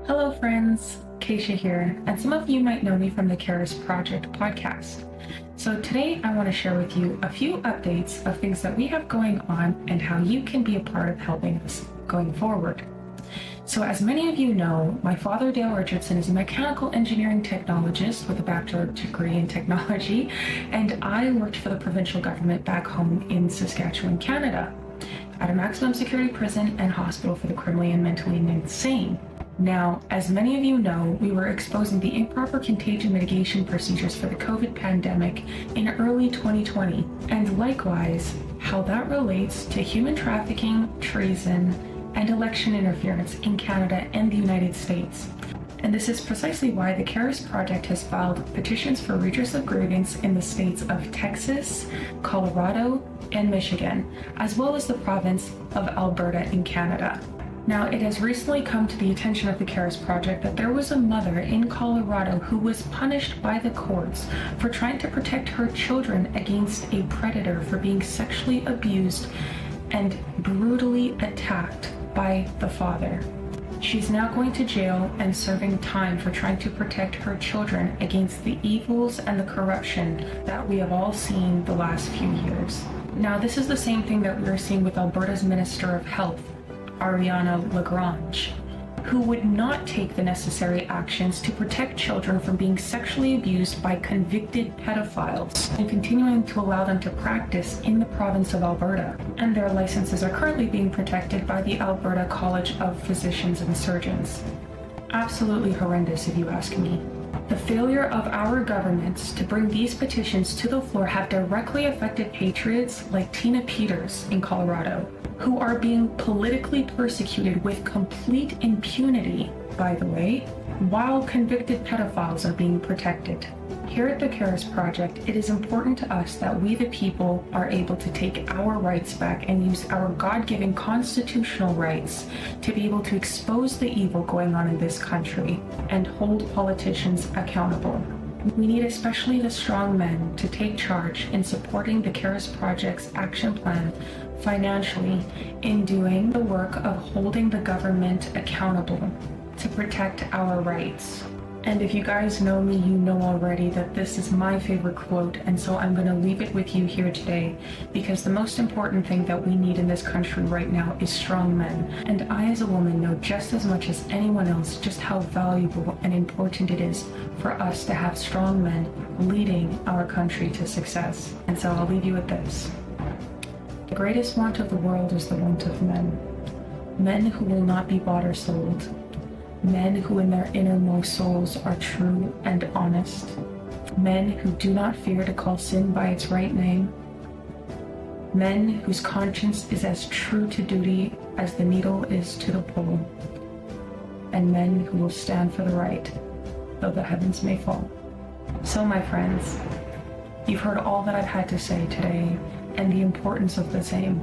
Hello, friends. Kaysha here, and some of you might know me from the Karis Project podcast. So, today I want to share with you a few updates of things that we have going on and how you can be a part of helping us going forward. So, as many of you know, my father, Dale Richardson, is a mechanical engineering technologist with a bachelor's degree in technology, and I worked for the provincial government back home in Saskatchewan, Canada, at a maximum security prison and hospital for the criminally and mentally insane. Now, as many of you know, we were exposing the improper contagion mitigation procedures for the COVID pandemic in early 2020, and likewise, how that relates to human trafficking, treason, and election interference in Canada and the United States. And this is precisely why the Karis Project has filed petitions for redress of grievance in the states of Texas, Colorado, and Michigan, as well as the province of Alberta in Canada. Now, it has recently come to the attention of the Karis Project that there was a mother in Colorado who was punished by the courts for trying to protect her children against a predator for being sexually abused and brutally attacked by the father. She's now going to jail and serving time for trying to protect her children against the evils and the corruption that we have all seen the last few years. Now, this is the same thing that we are seeing with Alberta's Minister of Health, Ariana Lagrange, who would not take the necessary actions to protect children from being sexually abused by convicted pedophiles and continuing to allow them to practice in the province of Alberta. And their licenses are currently being protected by the Alberta College of Physicians and Surgeons. Absolutely horrendous, if you ask me. The failure of our governments to bring these petitions to the floor have directly affected patriots like Tina Peters in Colorado, who are being politically persecuted with complete impunity, by the way, while convicted pedophiles are being protected. Here at the Karis Project, it is important to us that we the people are able to take our rights back and use our God-given constitutional rights to be able to expose the evil going on in this country and hold politicians accountable. We need especially the strong men to take charge in supporting the Karis Project's action plan financially in doing the work of holding the government accountable to protect our rights. And if you guys know me, you know already that this is my favorite quote, and so I'm going to leave it with you here today, because the most important thing that we need in this country right now is strong men. And I, as a woman, know just as much as anyone else just how valuable and important it is for us to have strong men leading our country to success. And so I'll leave you with this. The greatest want of the world is the want of men. Men who will not be bought or sold. Men who in their innermost souls are true and honest. Men who do not fear to call sin by its right name. Men whose conscience is as true to duty as the needle is to the pole. And men who will stand for the right, though the heavens may fall. So, my friends, you've heard all that I've had to say today and the importance of the same.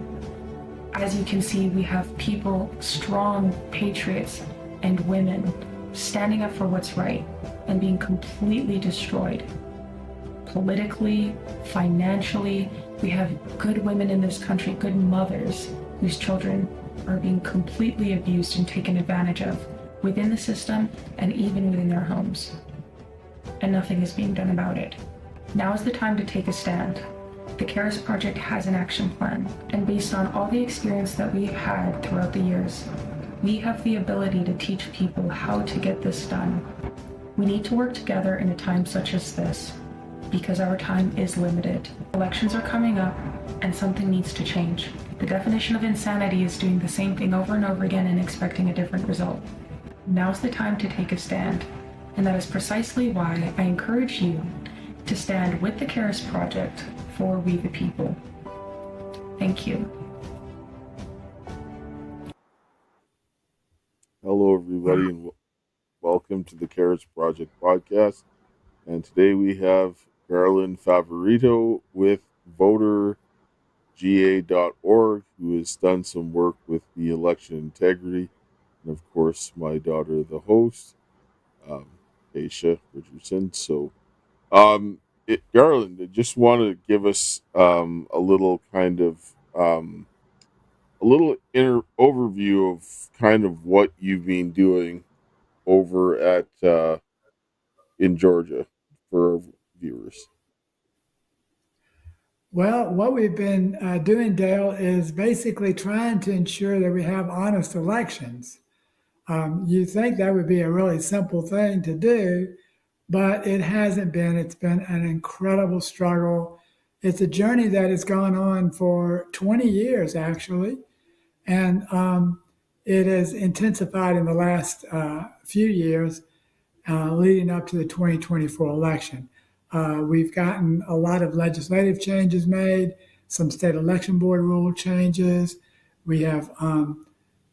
As you can see, we have people, strong patriots, and women standing up for what's right and being completely destroyed. Politically, financially, we have good women in this country, good mothers whose children are being completely abused and taken advantage of within the system and even within their homes. And nothing is being done about it. Now is the time to take a stand. The Karis Project has an action plan, and based on all the experience that we've had throughout the years, we have the ability to teach people how to get this done. We need to work together in a time such as this, because our time is limited. Elections are coming up, and something needs to change. The definition of insanity is doing the same thing over and over again and expecting a different result. Now's the time to take a stand, and that is precisely why I encourage you to stand with the Karis Project for we the people. Thank you. Hello, everybody, and welcome to the Karis Project podcast. And today we have Garland Favorito with VoterGA.org, who has done some work with the election integrity. And of course, my daughter, the host, Kaysha Richardson. So, Garland, I just want to give us a little kind of a little inner overview of kind of what you've been doing over at in Georgia for our viewers? Well, what we've been doing, Dale, is basically trying to ensure that we have honest elections. You think that would be a really simple thing to do, but it hasn't been. It's been an incredible struggle. It's a journey that has gone on for 20 years, actually, and it has intensified in the last few years leading up to the 2024 election. We've gotten a lot of legislative changes made, some state election board rule changes. We have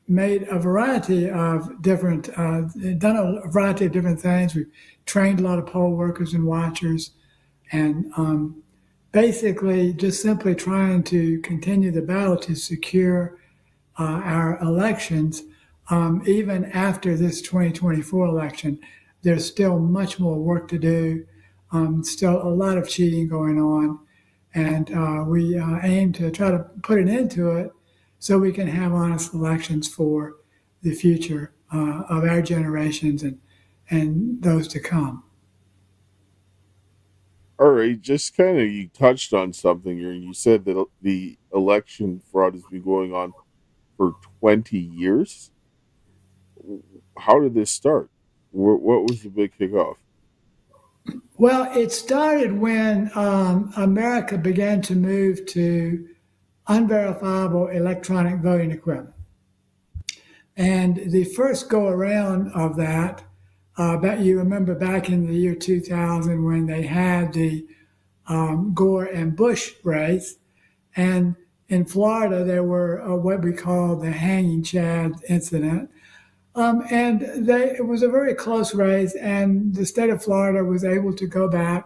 made a variety of different, done a variety of different things. We've trained a lot of poll workers and watchers, and basically just simply trying to continue the battle to secure our elections, even after this 2024 election. There's still much more work to do, still a lot of cheating going on, and we aim to try to put an end to it so we can have honest elections for the future of our generations and those to come. All right, just kind of you touched on something here, and you said that the election fraud has been going on for 20 years. How did this start? What was the big kickoff? Well, it started when America began to move to unverifiable electronic voting equipment. And the first go around of that, bet you remember back in the year 2000 when they had the Gore and Bush race. And in Florida, there were what we call the hanging Chad incident. It was a very close race, and the state of Florida was able to go back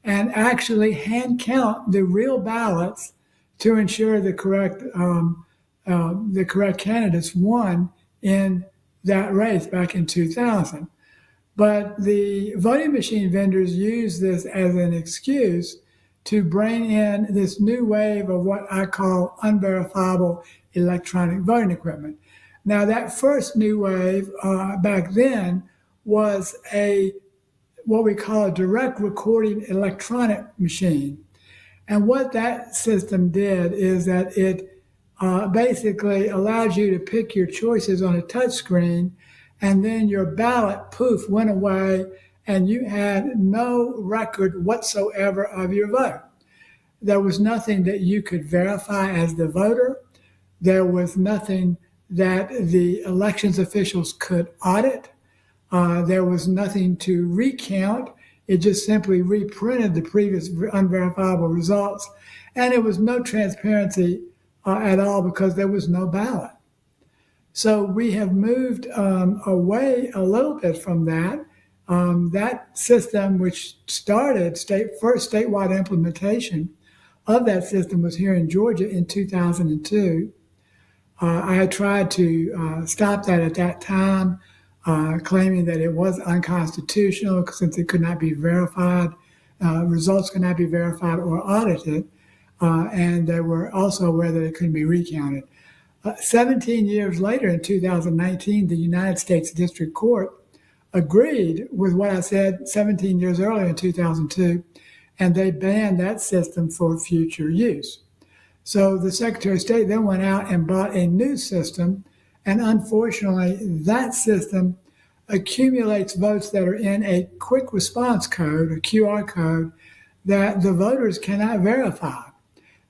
and actually hand count the real ballots to ensure the correct candidates won in that race back in 2000. But the voting machine vendors used this as an excuse to bring in this new wave of what I call unverifiable electronic voting equipment. Now, that first new wave back then was a what we call a direct recording electronic machine. And what that system did is that it basically allows you to pick your choices on a touch screen, and then your ballot, poof, went away, and you had no record whatsoever of your vote. There was nothing that you could verify as the voter. There was nothing that the elections officials could audit. There was nothing to recount. It just simply reprinted the previous unverifiable results. And it was no transparency at all because there was no ballot. So we have moved away a little bit from that. That system, which started first statewide implementation of that system, was here in Georgia in 2002. I had tried to stop that at that time, claiming that it was unconstitutional since it could not be verified, results could not be verified or audited, and they were also aware that it couldn't be recounted. 17 years later, in 2019, the United States District Court agreed with what I said 17 years earlier in 2002, and they banned that system for future use. So the Secretary of State then went out and bought a new system, and unfortunately, that system accumulates votes that are in a quick response code, a QR code, that the voters cannot verify.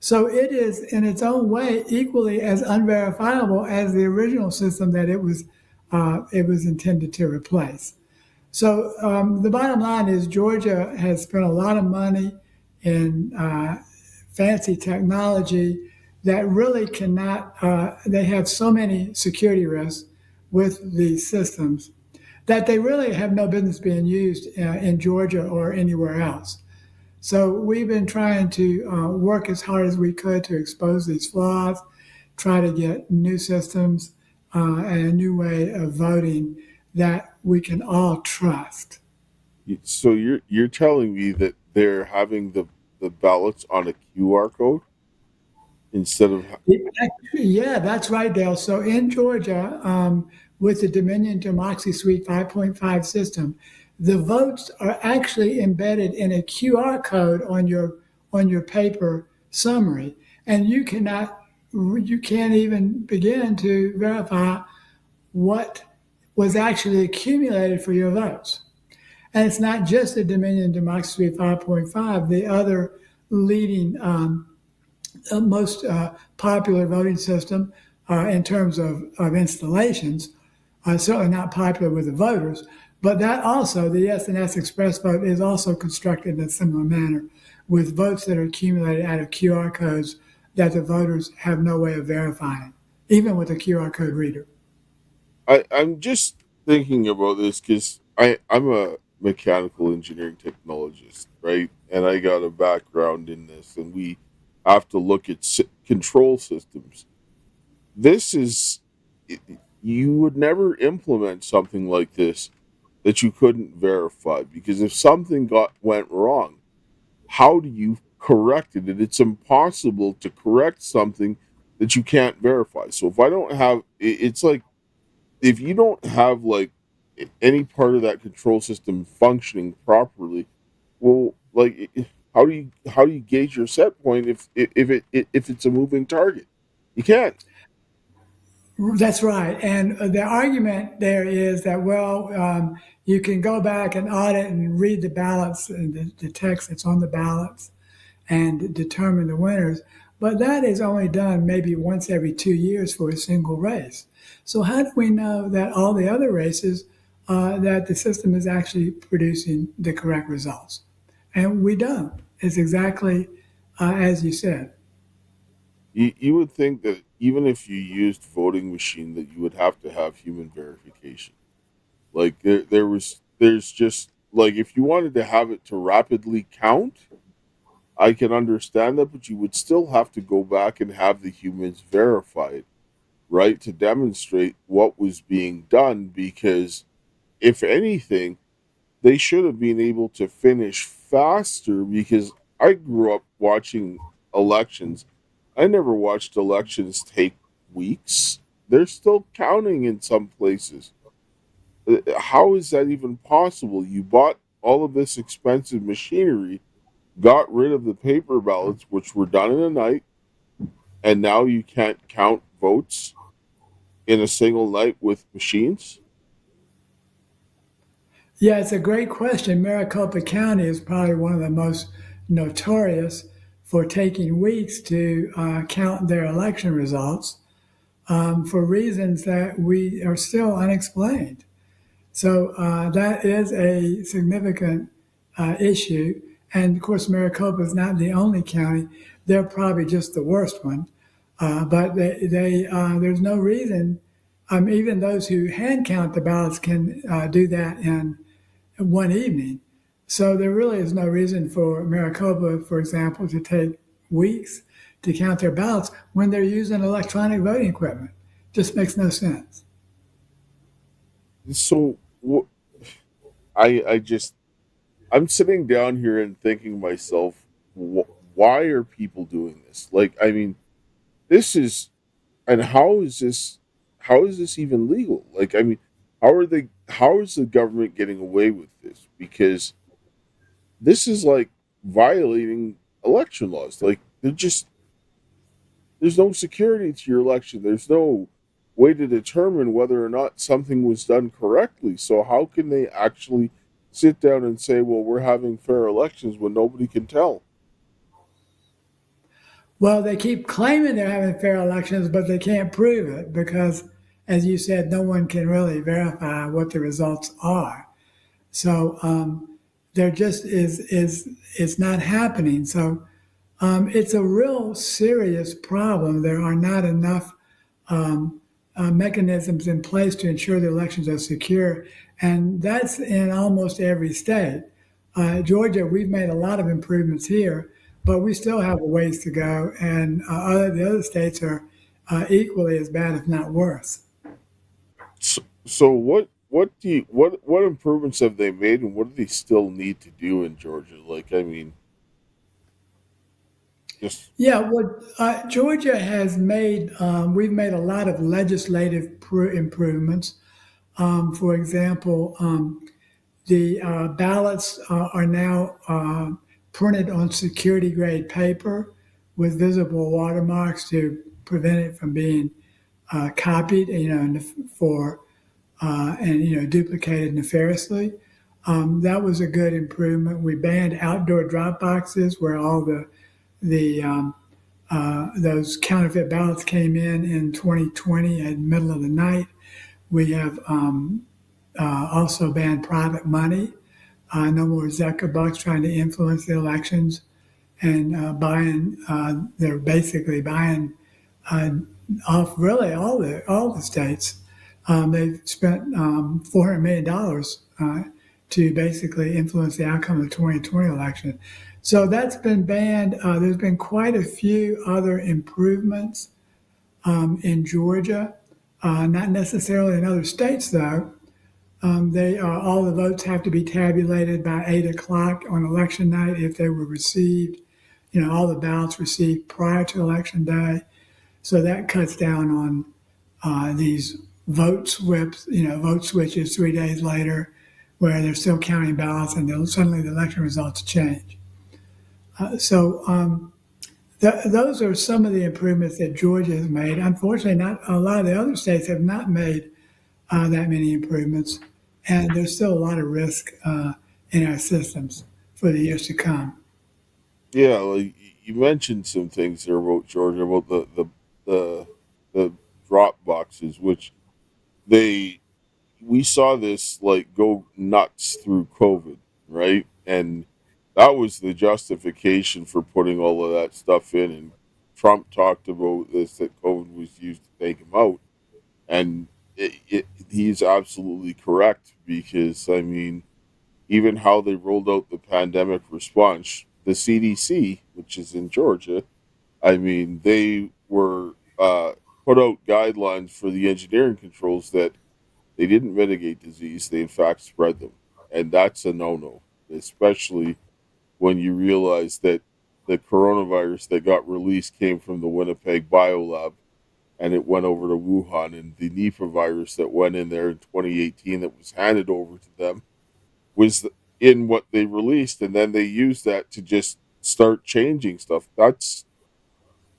So it is, in its own way, equally as unverifiable as the original system that it was intended to replace. So the bottom line is Georgia has spent a lot of money in fancy technology that really cannot, they have so many security risks with these systems that they really have no business being used in Georgia or anywhere else. So we've been trying to work as hard as we could to expose these flaws, try to get new systems and a new way of voting that we can all trust. So you're telling me that they're having the ballots on a QR code instead of Yeah, that's right, Dale. So in Georgia, with the Dominion Democracy Suite 5.5 system, the votes are actually embedded in a QR code on your paper summary, and you can't even begin to verify what was actually accumulated for your votes. And it's not just the Dominion Democracy Suite 5.5, the other leading most popular voting system in terms of installations, certainly not popular with the voters, but that also, the SNS Express vote is also constructed in a similar manner with votes that are accumulated out of QR codes that the voters have no way of verifying, even with a QR code reader. I'm just thinking about this because I'm a mechanical engineering technologist, right? And I got a background in this, and we have to look at control systems. This is, you would never implement something like this that you couldn't verify, because if something went wrong, how do you correct it? And it's impossible to correct something that you can't verify. So if I don't have, it's like, if you don't have like any part of that control system functioning properly, well, like, how do you gauge your set point if it's a moving target? You can't. That's right. And the argument there is that, well, you can go back and audit and read the ballots and the text that's on the ballots and determine the winners. But that is only done maybe once every 2 years for a single race. So how do we know that all the other races that the system is actually producing the correct results? And we don't. It's exactly as you said. You would think that even if you used voting machine, that you would have to have human verification. Like there's just like, if you wanted to have it to rapidly count, I can understand that, but you would still have to go back and have the humans verify it, right, to demonstrate what was being done. Because if anything, they should have been able to finish faster, because I grew up watching elections. I never watched elections take weeks. They're still counting in some places. How is that even possible? You bought all of this expensive machinery, got rid of the paper ballots, which were done in a night, and now you can't count votes in a single night with machines? Yeah, it's a great question. Maricopa County is probably one of the most notorious for taking weeks to count their election results for reasons that we are still unexplained. So that is a significant issue. And of course, Maricopa is not the only county. They're probably just the worst one. But there's no reason. Even those who hand count the ballots can do that in one evening. So there really is no reason for Maricopa, for example, to take weeks to count their ballots when they're using electronic voting equipment. Just makes no sense. So I just, I'm sitting down here and thinking to myself, why are people doing this? Like, I mean, this is, and how is this even legal? Like, I mean, how is the government getting away with this? Because this is like violating election laws. Like, there's no security to your election. There's no way to determine whether or not something was done correctly. So how can they actually sit down and say, well, we're having fair elections when nobody can tell? Well, they keep claiming they're having fair elections, but they can't prove it because, as you said, no one can really verify what the results are. So there just is it's not happening. So it's a real serious problem. There are not enough mechanisms in place to ensure the elections are secure, and that's in almost every state. Georgia, we've made a lot of improvements here, but we still have a ways to go, and the other states are equally as bad, if not worse. So what improvements have they made, and what do they still need to do in Georgia? Like, I mean, just Yeah, well, Georgia has made, we've made a lot of legislative improvements. For example, the ballots are now printed on security grade paper with visible watermarks to prevent it from being copied, for and duplicated nefariously. That was a good improvement. We banned outdoor drop boxes where all the those counterfeit ballots came in 2020 at the middle of the night. We have also banned private money. No more Zucker bucks trying to influence the elections and buying. They're basically buying uh, off really all the states. They've spent $400 million to basically influence the outcome of the 2020 election. So that's been banned. There's been quite a few other improvements in Georgia, not necessarily in other states though. They all the votes have to be tabulated by 8 o'clock on election night if they were received. All the ballots received prior to election day. So that cuts down on these vote switches 3 days later, where they're still counting ballots and then suddenly the election results change. Those are some of the improvements that Georgia has made. Unfortunately, not a lot of the other states have not made that many improvements, and there's still a lot of risk in our systems for the years to come. Yeah, like you mentioned some things there about Georgia about the the drop boxes, which they we saw this like go nuts through COVID, right? And that was the justification for putting all of that stuff in. And Trump talked about this that COVID was used to take him out, and he's absolutely correct because I mean, even how they rolled out the pandemic response, the CDC, which is in Georgia, I mean, they were put out guidelines for the engineering controls that they didn't mitigate disease, they in fact spread them. And that's a no no, especially when you realize that the coronavirus that got released came from the Winnipeg Biolab and it went over to Wuhan. And the Nipah virus that went in there in 2018 that was handed over to them was in what they released. And then they used that to just start changing stuff.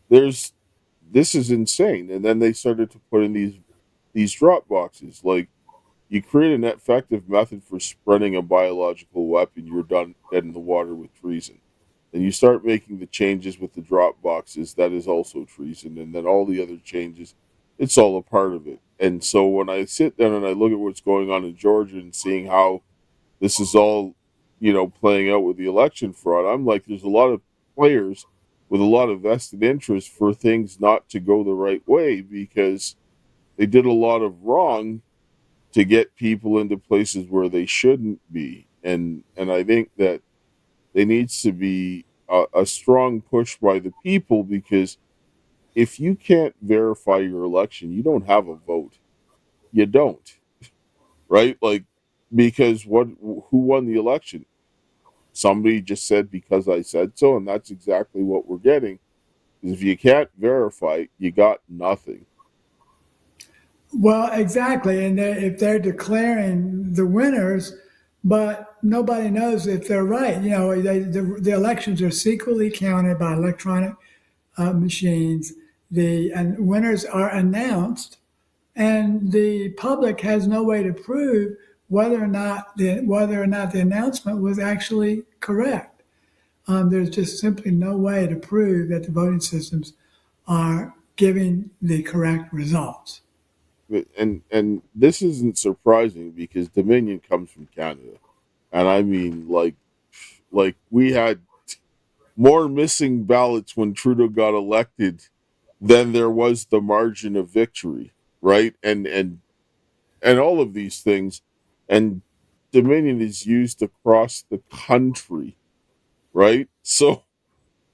There's, this is insane. And then they started to put in these drop boxes. Like, you create an effective method for spreading a biological weapon, you're done dead in the water with treason. And you start making the changes with the drop boxes, that is also treason. And then all the other changes, it's all a part of it. And so when I sit down and I look at what's going on in Georgia and seeing how this is all, playing out with the election fraud, I'm like, there's a lot of players with a lot of vested interest for things not to go the right way because they did a lot of wrong to get people into places where they shouldn't be. And I think that there needs to be a strong push by the people because if you can't verify your election, you don't have a vote. You don't, right? Like, because who won the election? Somebody just said because I said so, and that's exactly what we're getting. Because if you can't verify, you got nothing. Well, exactly. And if they're declaring the winners, but nobody knows if they're right, the elections are secretly counted by electronic machines. The and winners are announced, and the public has no way to prove whether or not the announcement was actually correct. There's just simply no way to prove that the voting systems are giving the correct results. And this isn't surprising because Dominion comes from Canada, and I mean like we had more missing ballots when Trudeau got elected than there was the margin of victory, right? And all of these things, and Dominion is used across the country, right? So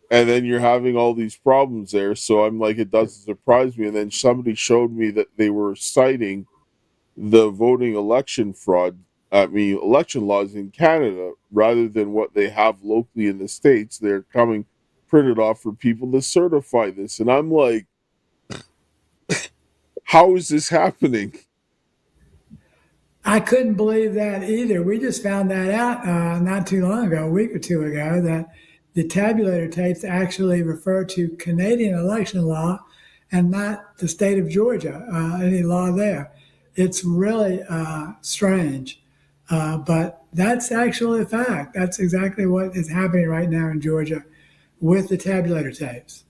and then you're having all these problems there. So I'm like, it doesn't surprise me. And then somebody showed me that they were citing the voting election fraud, I mean, election laws in Canada rather than what they have locally in the States. They're coming printed off for people to certify this. And I'm like, how is this happening? I couldn't believe that either. We just found that out not too long ago, a week or two ago, that the tabulator tapes actually refer to Canadian election law and not the state of Georgia, any law there. It's really strange. But that's actually a fact. That's exactly what is happening right now in Georgia with the tabulator tapes.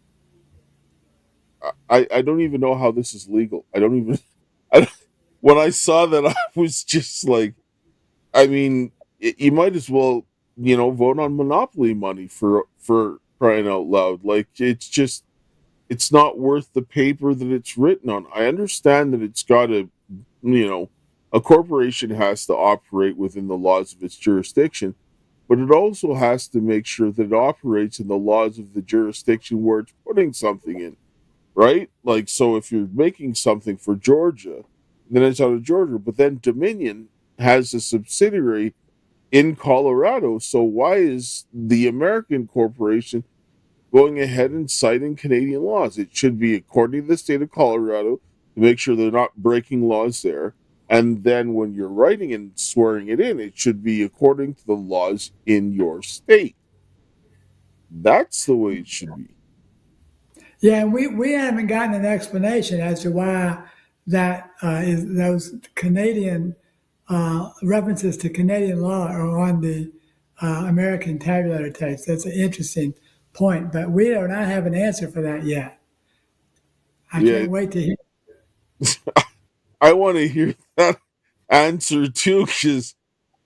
I don't even know how this is legal. I don't even. I, when I saw that, I was just like, I mean, you might as well, vote on monopoly money for crying out loud. Like it's not worth the paper that it's written on. I understand that it's got to, you know, a corporation has to operate within the laws of its jurisdiction, but it also has to make sure that it operates in the laws of the jurisdiction where it's putting something in, right? Like, so if you're making something for Georgia, then it's out of Georgia, but then Dominion has a subsidiary in Colorado. So why is the American corporation going ahead and citing Canadian laws? It should be according to the state of Colorado to make sure they're not breaking laws there. And then when you're writing and swearing it in, it should be according to the laws in your state. That's the way it should be. Yeah, and we haven't gotten an explanation as to why that is those Canadian references to Canadian law are on the American tabulator tapes. That's an interesting point, but we do not have an answer for that yet. I Yeah, can't wait to hear. I want to hear that answer too, because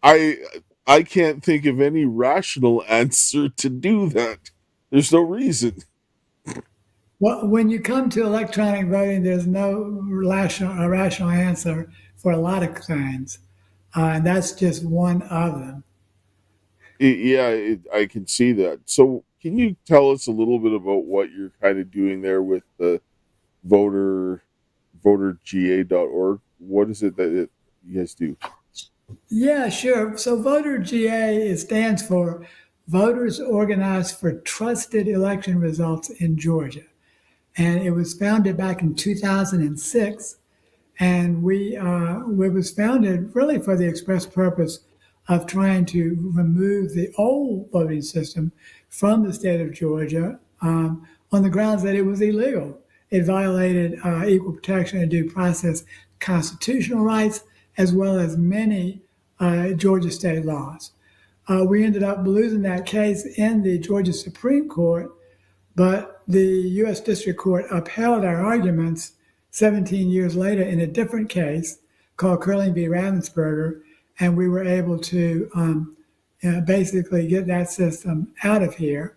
I I can't think of any rational answer to do that. There's no reason. Well, when you come to electronic voting, there's no rational answer for a lot of things, and that's just one of them. I can see that. So, can you tell us a little bit about what you're kind of doing there with the voter voterga.org? What is it that you guys do? Yeah, sure. So VoterGA it stands for Voters Organized for Trusted Election Results in Georgia, and it was founded back in 2006. And it was founded really for the express purpose of trying to remove the old voting system from the state of Georgia on the grounds that it was illegal. It violated equal protection and due process constitutional rights, as well as many Georgia state laws. We ended up losing that case in the Georgia Supreme Court, but the U.S. District Court upheld our arguments 17 years later in a different case called Curling v. Ravensburger, and we were able to basically get that system out of here.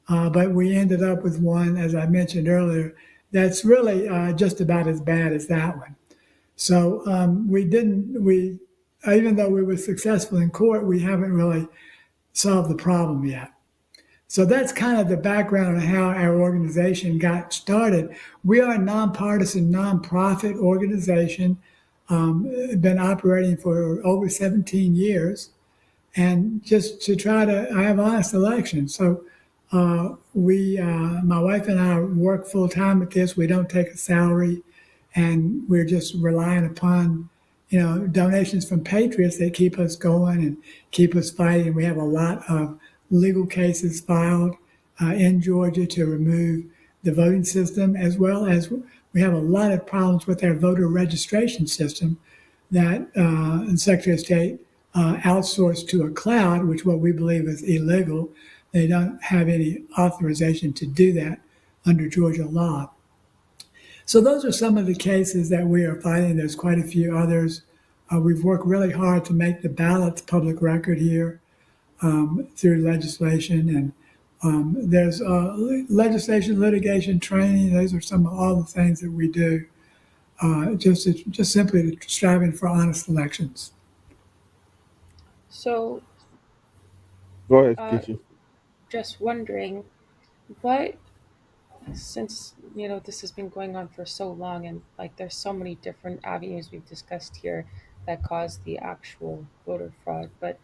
But we ended up with one, as I mentioned earlier, that's really just about as bad as that one. So we didn't, we, even though we were successful in court, we haven't really solved the problem yet. So that's kind of the background of how our organization got started. We are a nonpartisan, nonprofit organization, been operating for over 17 years, and just to try to have honest elections. So my wife and I work full time at this. We don't take a salary, and we're just relying upon, donations from patriots that keep us going and keep us fighting. We have a lot of legal cases filed in Georgia to remove the voting system, as well as we have a lot of problems with our voter registration system that the Secretary of State outsourced to a cloud, which what we believe is illegal. They don't have any authorization to do that under Georgia law. So those are some of the cases that we are fighting. There's quite a few others. We've worked really hard to make the ballots public record here through legislation, and there's legislation, litigation, training. Those are some of all the things that we do, just simply striving for honest elections. So, Go ahead, uh, Keisha. just wondering, what, since this has been going on for so long, and like there's so many different avenues we've discussed here that cause the actual voter fraud, but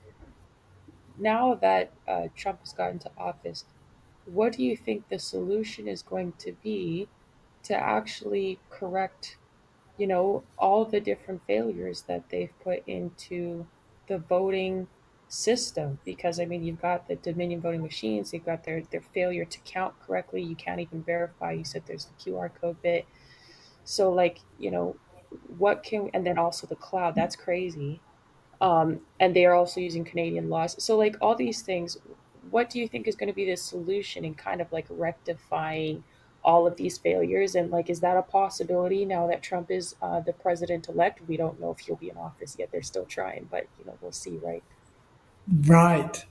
now that Trump has gotten to office, what do you think the solution is going to be to actually correct all the different failures that they've put into the voting system. Because I mean, you've got the Dominion voting machines, you've got their failure to count correctly. You can't even verify. You said there's the QR code bit. So like, what can, and then also the cloud, that's crazy. And they are also using Canadian laws. So like all these things, what do you think is going to be the solution in kind of like rectifying all of these failures? And like, is that a possibility now that Trump is the president elect? We don't know if he'll be in office yet. They're still trying, but we'll see, right? Right.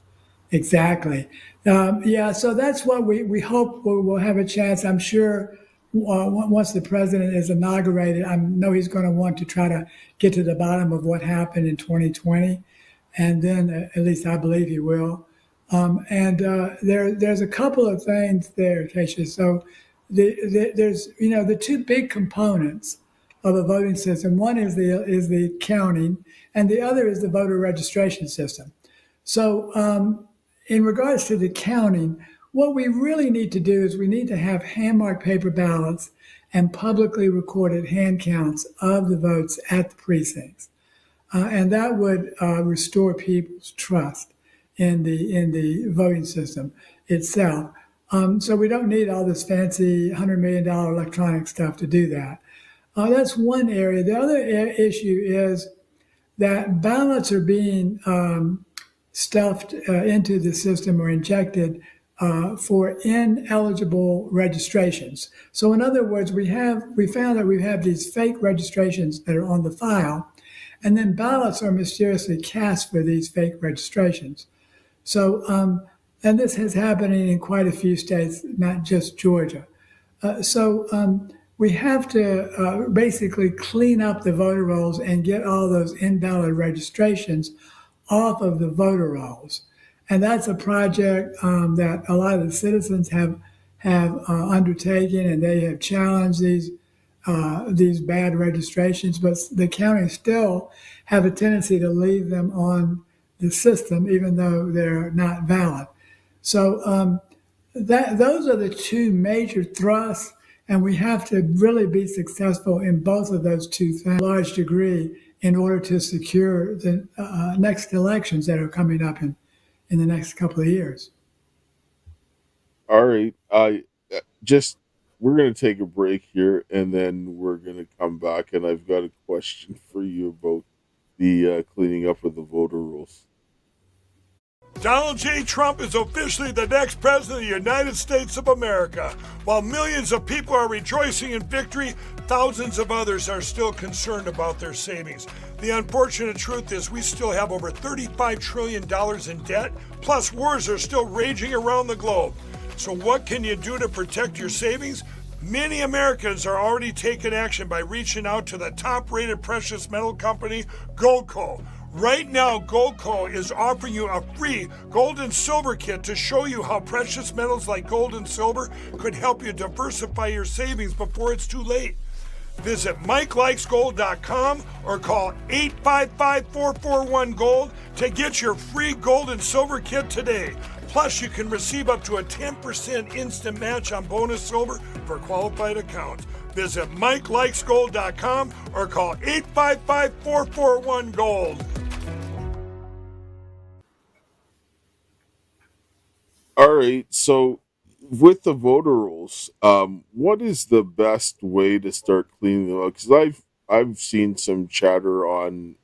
Exactly. Yeah, so that's what we hope we'll have a chance. I'm sure once the president is inaugurated, I know he's going to want to try to get to the bottom of what happened in 2020. And then, at least I believe he will. There's a couple of things there, Kaysha. So there's, the two big components of a voting system. One is the counting, and the other is the voter registration system. So, in regards to the counting, what we really need to do is we need to have hand-marked paper ballots and publicly recorded hand counts of the votes at the precincts, and that would restore people's trust in the voting system itself. So we don't need all this fancy $100 million electronic stuff to do that. That's one area. The other issue is that ballots are being stuffed into the system or injected for ineligible registrations. So in other words, we found that we have these fake registrations that are on the file, and then ballots are mysteriously cast for these fake registrations. So, and this is happening in quite a few states, not just Georgia. We have to basically clean up the voter rolls and get all those invalid registrations off of the voter rolls. And that's a project that a lot of the citizens have undertaken, and they have challenged these bad registrations, but the county still have a tendency to leave them on the system, even though they're not valid. So those are the two major thrusts, and we have to really be successful in both of those two things to a large degree in order to secure the next elections that are coming up in the next couple of years. All right. Just we're going to take a break here, and then we're going to come back, and I've got a question for you about the cleaning up of the voter rolls. Donald J. Trump is officially the next president of the United States of America. While millions of people are rejoicing in victory, thousands of others are still concerned about their savings. The unfortunate truth is we still have over $35 trillion in debt, plus wars are still raging around the globe. So what can you do to protect your savings? Many Americans are already taking action by reaching out to the top-rated precious metal company, Goldco. Right now, Goldco is offering you a free gold and silver kit to show you how precious metals like gold and silver could help you diversify your savings before it's too late. Visit MikeLikesGold.com or call 855-441-GOLD to get your free gold and silver kit today. Plus, you can receive up to a 10% instant match on bonus silver for qualified accounts. Visit MikeLikesGold.com or call 855-441-GOLD. All right. So, with the voter rolls, what is the best way to start cleaning them up? Because I've seen some chatter on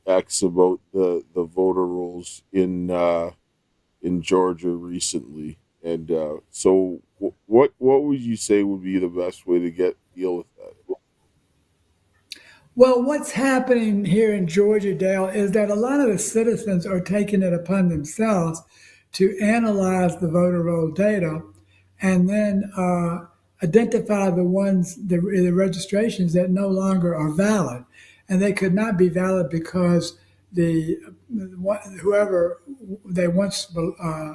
X about the voter rolls in Georgia recently, and so what would you say would be the best way to deal with that? Well, what's happening here in Georgia, Dale, is that a lot of the citizens are taking it upon themselves to analyze the voter roll data and then identify the registrations that no longer are valid. And they could not be valid because whoever they once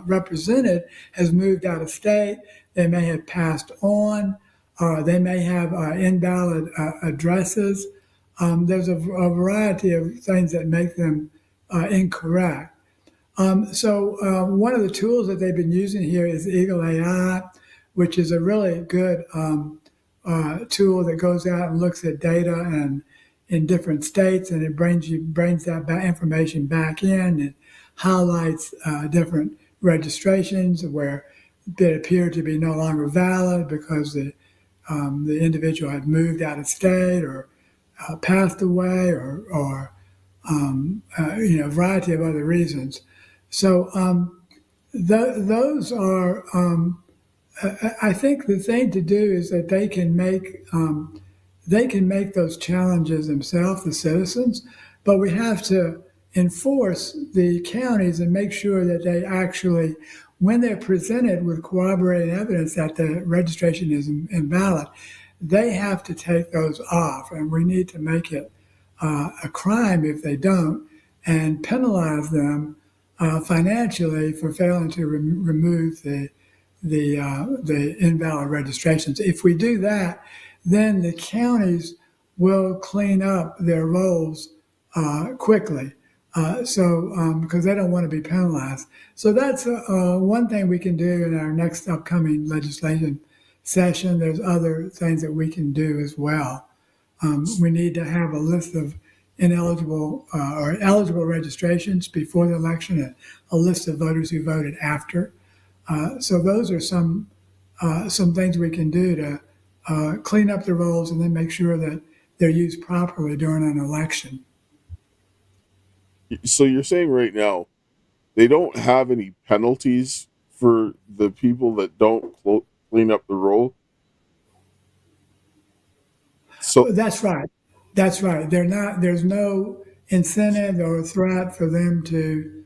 represented has moved out of state. They may have passed on. They may have invalid addresses. There's a variety of things that make them incorrect. So one of the tools that they've been using here is Eagle AI, which is a really good tool that goes out and looks at data and in different states, and it brings that information back in. It highlights different registrations where that appear to be no longer valid because the individual had moved out of state or passed away or a variety of other reasons. So those are, I think the thing to do is that they can make those challenges themselves, the citizens, but we have to enforce the counties and make sure that they actually, when they're presented with corroborated evidence that the registration is invalid, they have to take those off, and we need to make it a crime if they don't, and penalize them financially for failing to remove the invalid registrations. If we do that, then the counties will clean up their rolls quickly. Because they don't want to be penalized. So that's one thing we can do in our next upcoming legislation session. There's other things that we can do as well. We need to have a list of ineligible or eligible registrations before the election and a list of voters who voted after. So those are some things we can do to clean up the rolls and then make sure that they're used properly during an election. So you're saying right now they don't have any penalties for the people that don't clean up the roll? So That's right. That's right. They're not. There's no incentive or threat for them to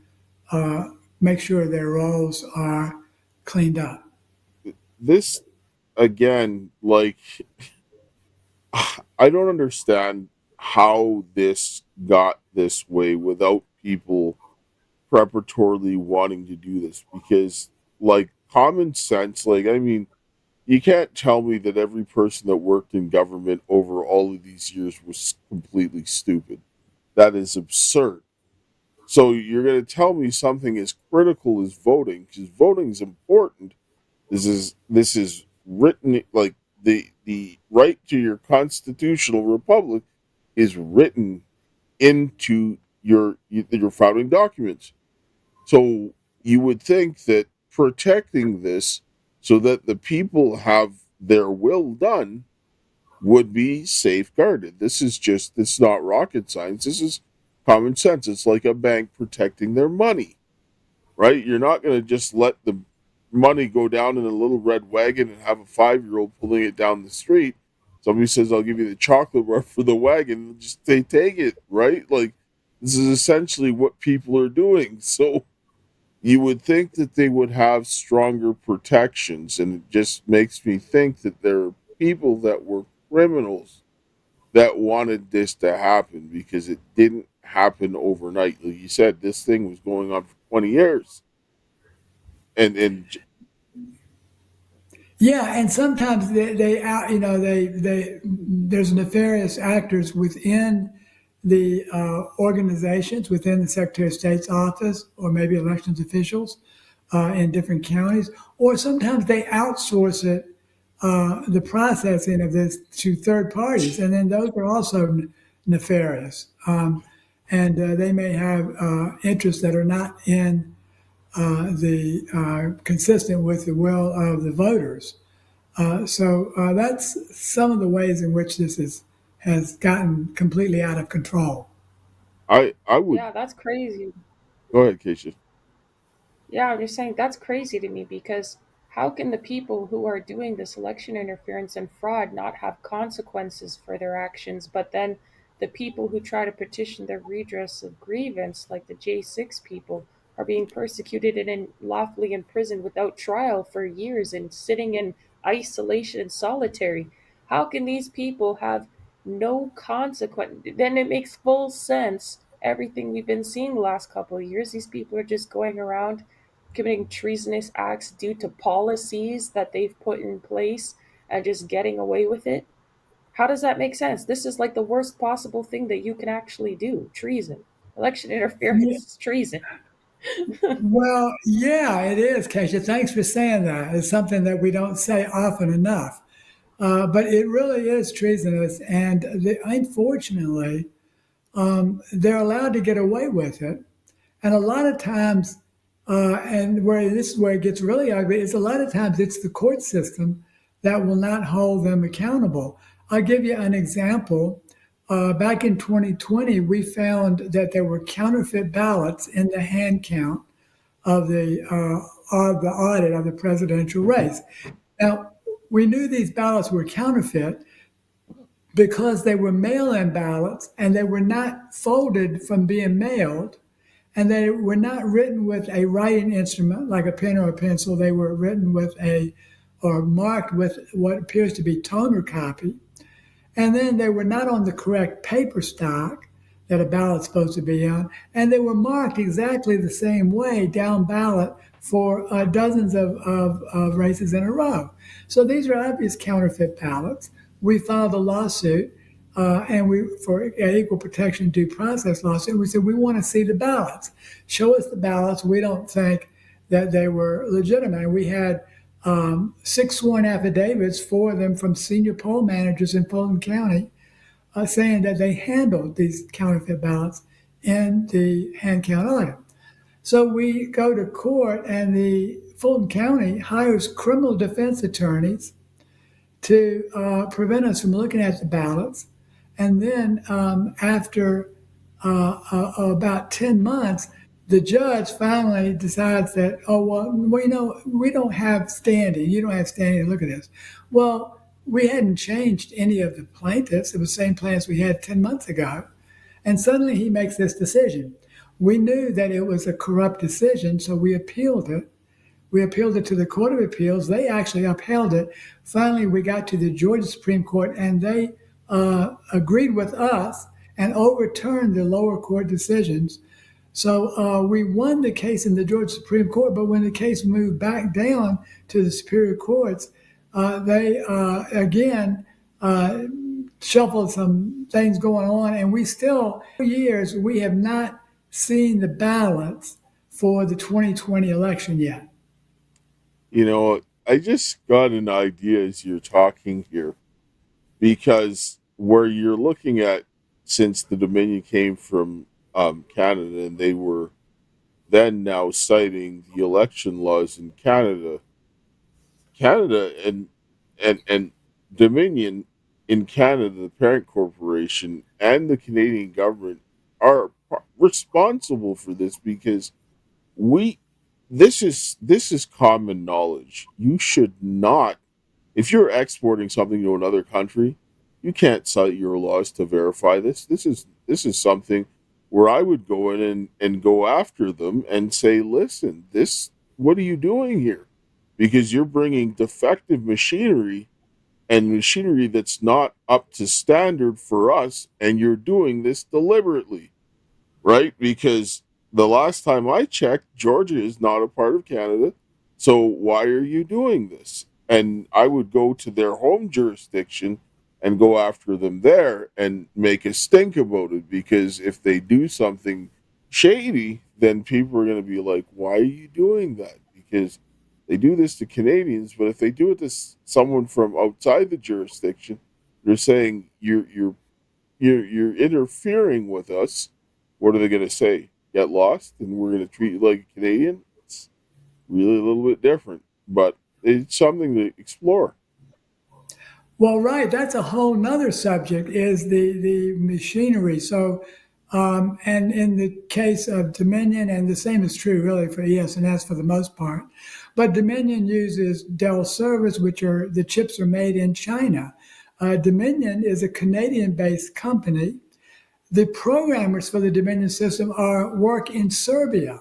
make sure their rolls are cleaned up. this again, like, I don't understand how this got this way without people preparatorily wanting to do this, because like common sense, like, I mean, you can't tell me that every person that worked in government over all of these years was completely stupid. That is absurd. So you're going to tell me something as critical as voting, because voting is important. This is written, like, the right to your constitutional republic is written into your founding documents. So you would think that protecting this so that the people have their will done would be safeguarded. It's not rocket science. This is common sense. It's like a bank protecting their money, right? You're not going to just let the money go down in a little red wagon and have a 5-year-old pulling it down the street. Somebody says, I'll give you the chocolate bar for the wagon. Just they take it, right? Like, this is essentially what people are doing. So you would think that they would have stronger protections, and it just makes me think that there are people that were criminals that wanted this to happen, because it didn't happen overnight. Like you said, this thing was going on for 20 years. And Yeah, and sometimes they out, there's nefarious actors within the organizations, within the Secretary of State's office, or maybe elections officials in different counties, or sometimes they outsource it, the processing of this to third parties, and then those are also nefarious, and they may have interests that are not in the consistent with the will of the voters. So that's some of the ways in which has gotten completely out of control. I would Yeah, that's crazy. go ahead, Keisha. Yeah, I'm just saying that's crazy to me because how can the people who are doing this election interference and fraud not have consequences for their actions, but then the people who try to petition their redress of grievance, like the J6 people, are being persecuted and lawfully imprisoned without trial for years and sitting in isolation and solitary? How can these people have no consequence? Then it makes full sense everything we've been seeing the last couple of years. These people are just going around committing treasonous acts due to policies that they've put in place and just getting away with it. How does that make sense? This is like the worst possible thing that you can actually do: treason. Election Yeah, interference is treason. well, yeah, it is, Keisha. Thanks for saying that. It's something that we don't say often enough. But it really is treasonous, and unfortunately, they're allowed to get away with it. And a lot of times, and where this is where it gets really ugly, is a lot of times it's the court system that will not hold them accountable. I'll give you an example. Back in 2020, we found that there were counterfeit ballots in the hand count of the audit of the presidential race. Now, we knew these ballots were counterfeit because they were mail-in ballots and they were not folded from being mailed, and they were not written with a writing instrument like a pen or a pencil. They were written with or marked with what appears to be toner copy. And then they were not on the correct paper stock that a ballot's supposed to be on. And they were marked exactly the same way down ballot for dozens of races in a row. So these are obvious counterfeit ballots. We filed a lawsuit for an equal protection due process lawsuit. We said, we want to see the ballots. Show us the ballots. We don't think that they were legitimate. We had 6 sworn affidavits, 4 of them from senior poll managers in Fulton County, saying that they handled these counterfeit ballots in the hand count audit. So we go to court, and the Fulton County hires criminal defense attorneys to prevent us from looking at the ballots. And then after about 10 months, the judge finally decides that, we don't have standing. You don't have standing to look at this. Well, we hadn't changed any of the plaintiffs. It was the same plaintiffs we had 10 months ago. And suddenly he makes this decision. We knew that it was a corrupt decision, so we appealed it. We appealed it to the Court of Appeals. They actually upheld it. Finally, we got to the Georgia Supreme Court, and they agreed with us and overturned the lower court decisions. So we won the case in the Georgia Supreme Court, but when the case moved back down to the superior courts, they again shuffled some things going on, and we still, for years, we have not seen the ballots for the 2020 election yet. I just got an idea as you're talking here, because where you're looking at, since the Dominion came from Canada, and they were then now citing the election laws in Canada and Dominion in Canada, the parent corporation, and the Canadian government are responsible for this, because this is common knowledge. You should not, if you're exporting something to another country, you can't cite your laws to verify this. This is something where I would go in and go after them and say, listen, what are you doing here? Because you're bringing defective machinery and machinery that's not up to standard for us, and you're doing this deliberately, right? Because the last time I checked, Georgia is not a part of Canada, so why are you doing this? And I would go to their home jurisdiction and go after them there and make a stink about it, because if they do something shady, then people are going to be like, why are you doing that? Because they do this to Canadians, but if they do it to someone from outside the jurisdiction, they're saying you're interfering with us. What are they going to say? Get lost, and we're going to treat you like a Canadian? It's really a little bit different, but it's something to explore. Well, right. That's a whole nother subject, is the machinery. So, and in the case of Dominion, and the same is true really for ES&S for the most part, but Dominion uses Dell servers, the chips are made in China. Dominion is a Canadian-based company. The programmers for the Dominion system work in Serbia.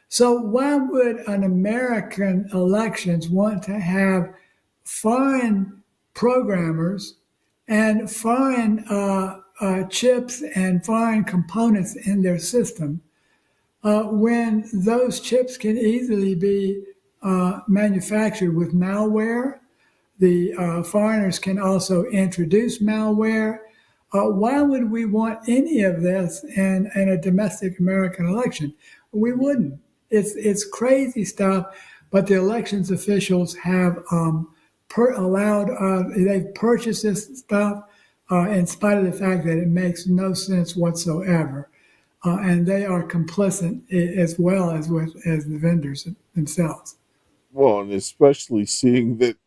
So why would an American elections want to have foreign programmers and foreign chips and foreign components in their system when those chips can easily be manufactured with malware? The foreigners can also introduce malware. Why would we want any of this in a domestic American election? We wouldn't. It's crazy stuff, but the elections officials have they've purchased this stuff in spite of the fact that it makes no sense whatsoever. And they are complicit as well as the vendors themselves. Well, and especially seeing that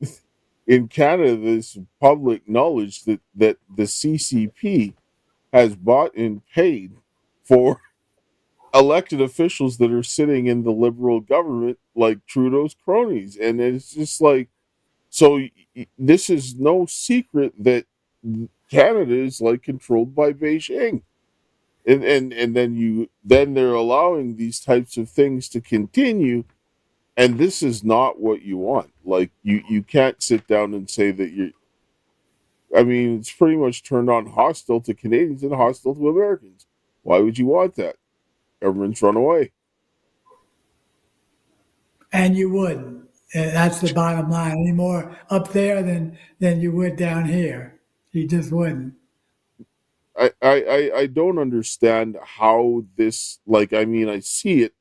in Canada, there's public knowledge that the CCP has bought and paid for elected officials that are sitting in the Liberal government, like Trudeau's cronies. And it's just like, so this is no secret that Canada is like controlled by Beijing. And then they're allowing these types of things to continue, and this is not what you want. Like you can't sit down and say that you're, I mean, it's pretty much turned on hostile to Canadians and hostile to Americans. Why would you want that? Governments run away. And you wouldn't. That's the bottom line. Any more up there than you would down here. You just wouldn't. I don't understand how this, like, I mean, I see it,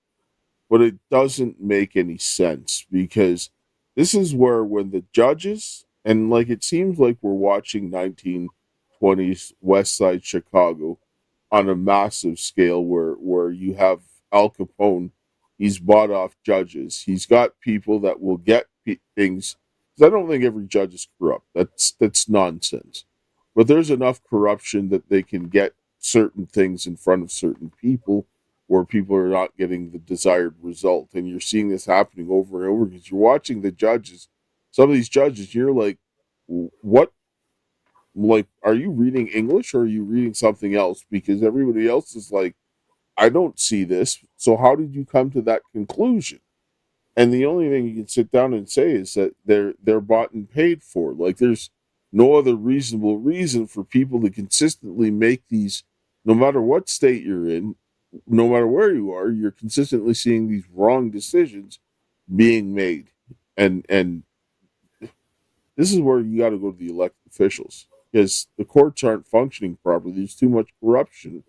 but it doesn't make any sense, because this is where, when the judges, and like it seems like we're watching 1920s West Side Chicago on a massive scale, where you have Al Capone. He's bought off judges. He's got people that will get things. 'Cause I don't think every judge is corrupt. That's nonsense. But there's enough corruption that they can get certain things in front of certain people, where people are not getting the desired result. And you're seeing this happening over and over, because you're watching the judges. Some of these judges, you're like, what? Like, are you reading English, or are you reading something else? Because everybody else is like, I don't see this. So how did you come to that conclusion? And the only thing you can sit down and say is that they're bought and paid for. Like, there's no other reasonable reason for people to consistently make these, no matter what state you're in, no matter where you are, you're consistently seeing these wrong decisions being made. And this is where you got to go to the elected officials, because the courts aren't functioning properly. There's too much corruption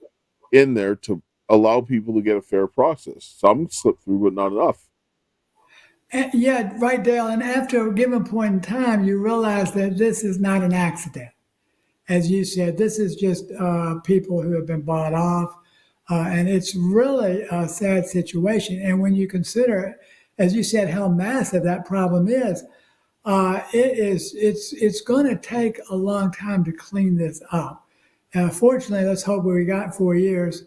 in there to allow people to get a fair process. Some slip through, but not enough. Yeah, right, Dale. And after a given point in time, you realize that this is not an accident. As you said, this is just people who have been bought off. And it's really a sad situation. And when you consider, as you said, how massive that problem is, it's going to take a long time to clean this up. Fortunately, let's hope we got 4 years,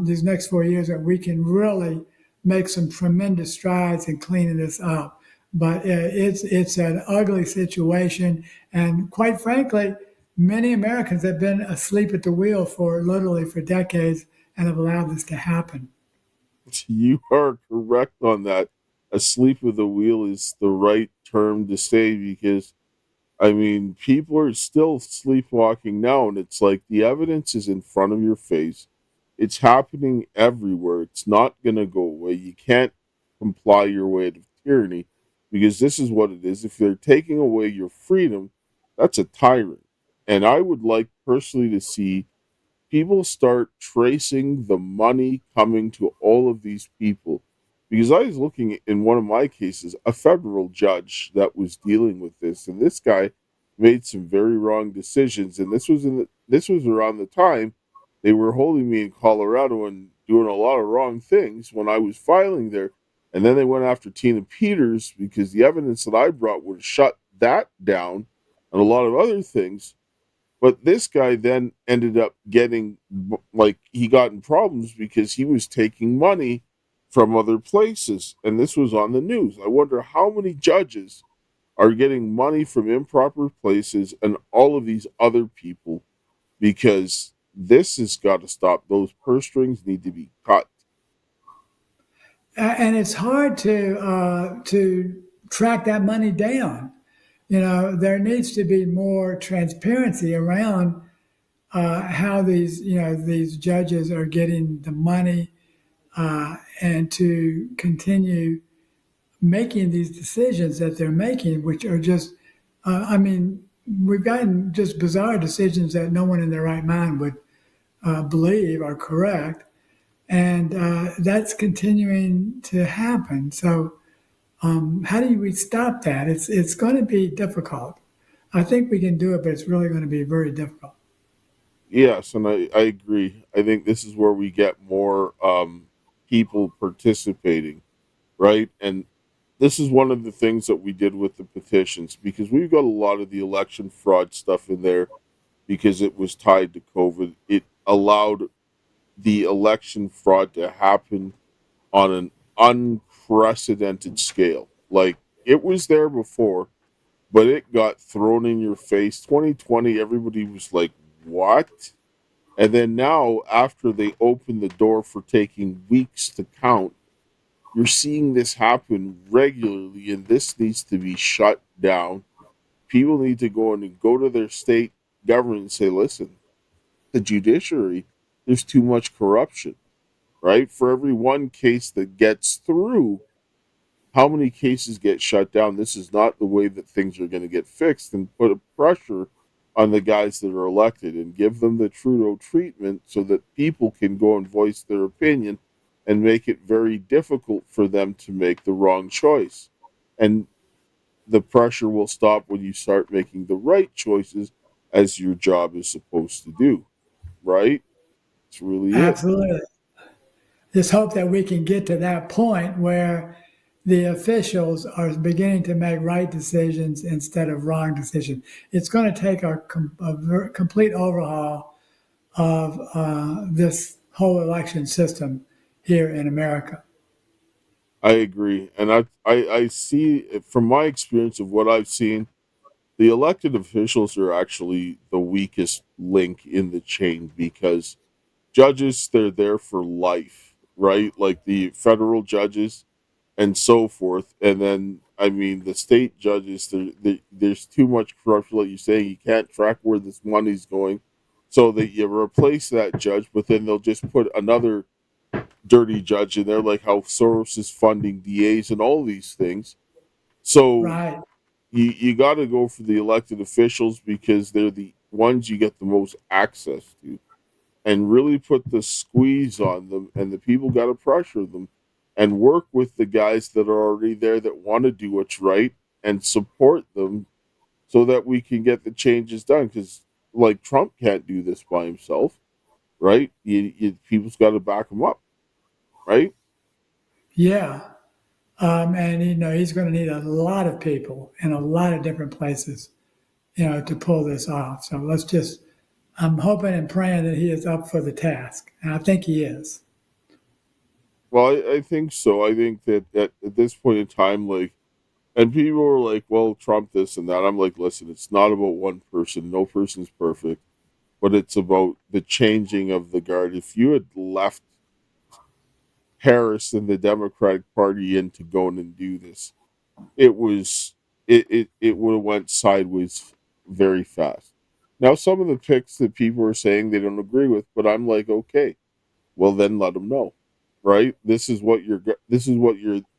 these next 4 years, that we can really make some tremendous strides in cleaning this up. But it's an ugly situation, and quite frankly, many Americans have been asleep at the wheel for decades and have allowed this to happen. You are correct on that. Asleep at the wheel is the right term to say, because, I mean, people are still sleepwalking now, and it's like the evidence is in front of your face. It's happening everywhere. It's not going to go away. You can't comply your way out of tyranny, because this is what it is. If they're taking away your freedom, that's a tyrant. And I would like personally to see people start tracing the money coming to all of these people. Because I was looking at, in one of my cases, a federal judge that was dealing with this, and this guy made some very wrong decisions. And this was around the time they were holding me in Colorado and doing a lot of wrong things when I was filing there. And then they went after Tina Peters, because the evidence that I brought would have shut that down and a lot of other things. But this guy then ended up getting, like, he got in problems because he was taking money from other places. And this was on the news. I wonder how many judges are getting money from improper places and all of these other people, because this has got to stop. Those purse strings need to be cut. And it's hard to track that money down. You know, there needs to be more transparency around how these judges are getting the money, and to continue making these decisions that they're making, which are just, we've gotten just bizarre decisions that no one in their right mind would believe are correct. And that's continuing to happen. So How do we stop that? It's going to be difficult. I think we can do it, but it's really going to be very difficult. Yes, and I agree. I think this is where we get more people participating, right? And this is one of the things that we did with the petitions because we've got a lot of the election fraud stuff in there because it was tied to COVID. It allowed the election fraud to happen on an unprecedented scale. Like it was there before, but it got thrown in your face. 2020, everybody was like, what? And then now, after they opened the door for taking weeks to count, you're seeing this happen regularly, and this needs to be shut down. People need to go in and go to their state government and say, listen, the judiciary, there's too much corruption, right? For every one case that gets through, how many cases get shut down? This is not the way that things are going to get fixed, and put a pressure on the guys that are elected and give them the Trudeau treatment so that people can go and voice their opinion and make it very difficult for them to make the wrong choice. And the pressure will stop when you start making the right choices as your job is supposed to do, right? That's really it. Absolutely. Just hope that we can get to that point where the officials are beginning to make right decisions instead of wrong decisions. It's going to take a complete overhaul of this whole election system here in America. I agree. And I see from my experience of what I've seen, the elected officials are actually the weakest link in the chain because judges, they're there for life, right? Like the federal judges and so forth. And then, I mean, the state judges, there's too much corruption, like you're saying, you can't track where this money's going. So that you replace that judge, but then they'll just put another dirty judge in there, like how Soros is funding DAs and all these things. So Right. you got to go for the elected officials because they're the ones you get the most access to, and really put the squeeze on them, and the people got to pressure them and work with the guys that are already there that want to do what's right and support them so that we can get the changes done. Because like Trump can't do this by himself, right? People's got to back him up, right? Yeah. And he's going to need a lot of people in a lot of different places, to pull this off. So I'm hoping and praying that he is up for the task. And I think he is. Well, I think so. I think that at this point in time, like, and people are like, well, Trump this and that. I'm like, listen, it's not about one person. No person's perfect, but it's about the changing of the guard. If you had left Harris and the Democratic Party in to go in and do this, it would have went sideways very fast. Now, some of the picks that people are saying they don't agree with, but I'm like, okay, well then let them know, right? This is what you're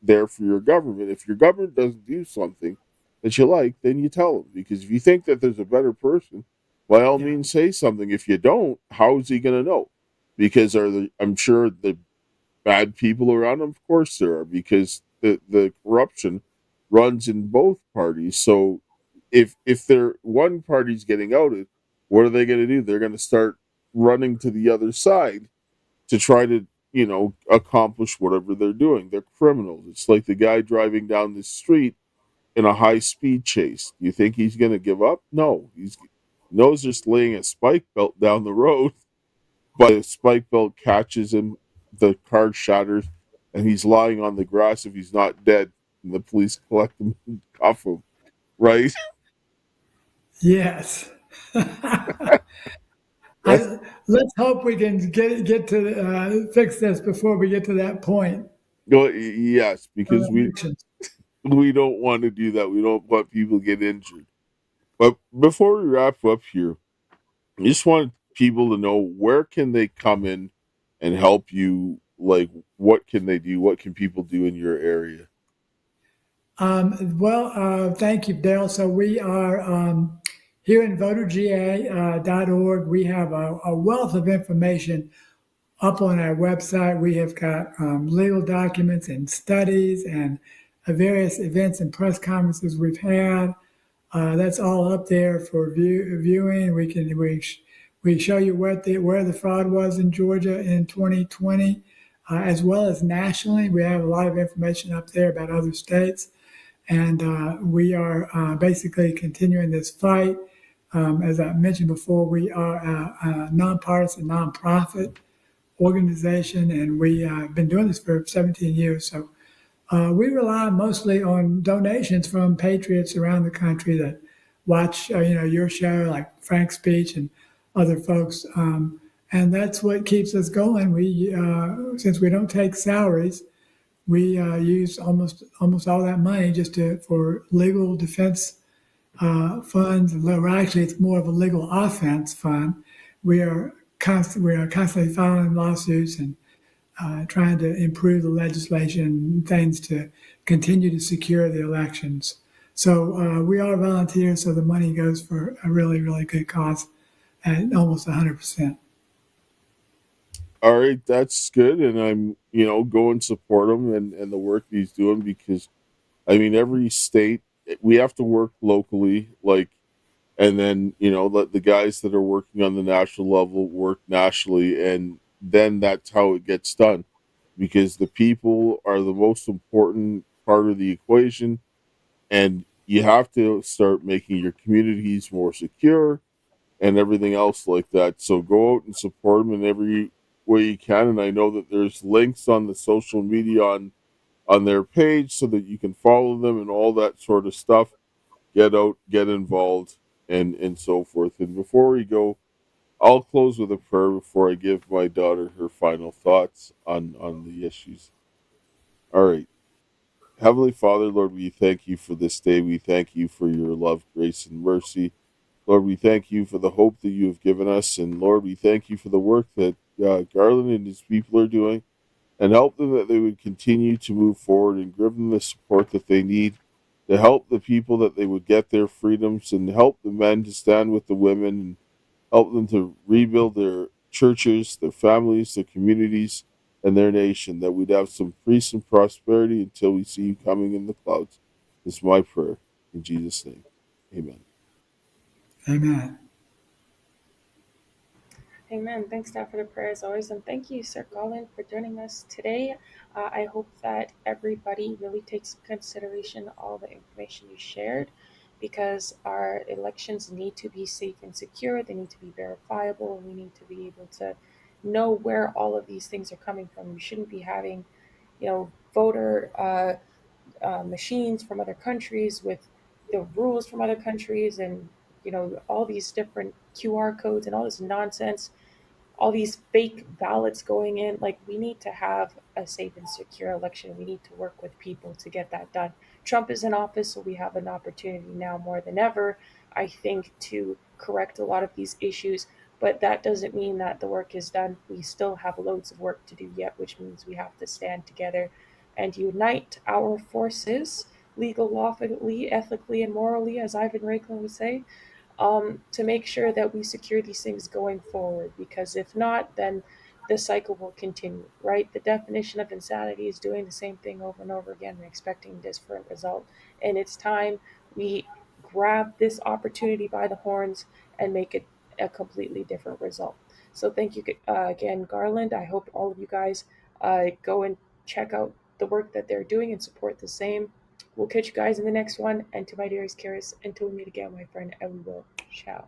there for your government. If your government doesn't do something that you like, then you tell them, because if you think that there's a better person, by all Yeah. means say something. If you don't, how is he going to know? Because I'm sure the bad people around him, of course there are, because the corruption runs in both parties. So if they're one party's getting outed, what are they going to do? They're going to start running to the other side to try to, accomplish whatever they're doing. They're criminals. It's like the guy driving down the street in a high speed chase. Do you think he's going to give up? No. He knows just laying a spike belt down the road, but the spike belt catches him, the car shatters, and he's lying on the grass if he's not dead, and the police collect him and cuff him, right? Yes. That's, Let's hope we can get to fix this before we get to that point. yes, because we don't want to do that. We don't want people to get injured. But before we wrap up here, I just want people to know, where can they come in and help you? Like, what can they do? What can people do in your area? Thank you, Dale. So we are here in VoterGA.org. We have a wealth of information up on our website. We have got legal documents and studies and various events and press conferences we've had. That's all up there for viewing. We show you where the fraud was in Georgia in 2020, as well as nationally. We have a lot of information up there about other states, and we are basically continuing this fight. As I mentioned before, we are a nonpartisan, nonprofit organization, and we have been doing this for 17 years. So we rely mostly on donations from patriots around the country that watch, your show, like Frank's speech and other folks, and that's what keeps us going. We, since we don't take salaries, we use almost all that money just for legal defense funds. Or actually, it's more of a legal offense fund. We are constantly filing lawsuits and trying to improve the legislation and things to continue to secure the elections. So we are volunteers, so the money goes for a really, really good cause at almost 100%. All right, that's good, and I'm go and support him and the work he's doing, because I mean every state, we have to work locally, like, and then let the guys that are working on the national level work nationally, and then that's how it gets done, because the people are the most important part of the equation, and you have to start making your communities more secure and everything else like that. So go out and support them in every way you can, and I know that there's links on the social media on their page so that you can follow them and all that sort of stuff. Get out, get involved, and so forth. And before we go, I'll close with a prayer before I give my daughter her final thoughts on the issues. All right. Heavenly Father, Lord, we thank you for this day. We thank you for your love, grace, and mercy. Lord, we thank you for the hope that you have given us. And Lord, we thank you for the work that Garland and his people are doing, and help them that they would continue to move forward, and give them the support that they need to help the people, that they would get their freedoms, and help the men to stand with the women, and help them to rebuild their churches, their families, their communities, and their nation, that we'd have some peace and prosperity until we see you coming in the clouds. This is my prayer. In Jesus' name, amen. Amen. Amen. Thanks, Dad, for the prayer as always. And thank you, Sir Garland, for joining us today. I hope that everybody really takes into consideration all the information you shared, because our elections need to be safe and secure. They need to be verifiable. We need to be able to know where all of these things are coming from. We shouldn't be having, voter machines from other countries with the rules from other countries, and all these different QR codes and all this nonsense, all these fake ballots going in. Like, we need to have a safe and secure election. We need to work with people to get that done. Trump is in office, so we have an opportunity now more than ever, I think, to correct a lot of these issues. But that doesn't mean that the work is done. We still have loads of work to do yet, which means we have to stand together and unite our forces, legal, lawfully, ethically, and morally, as Ivan Raiklin would say, to make sure that we secure these things going forward. Because if not, then the cycle will continue, right? The definition of insanity is doing the same thing over and over again and expecting a different result. And it's time we grab this opportunity by the horns and make it a completely different result. So thank you again, Garland. I hope all of you guys go and check out the work that they're doing and support the same. We'll catch you guys in the next one. And to my dearest Karis, until we meet again, my friend, and we will ciao.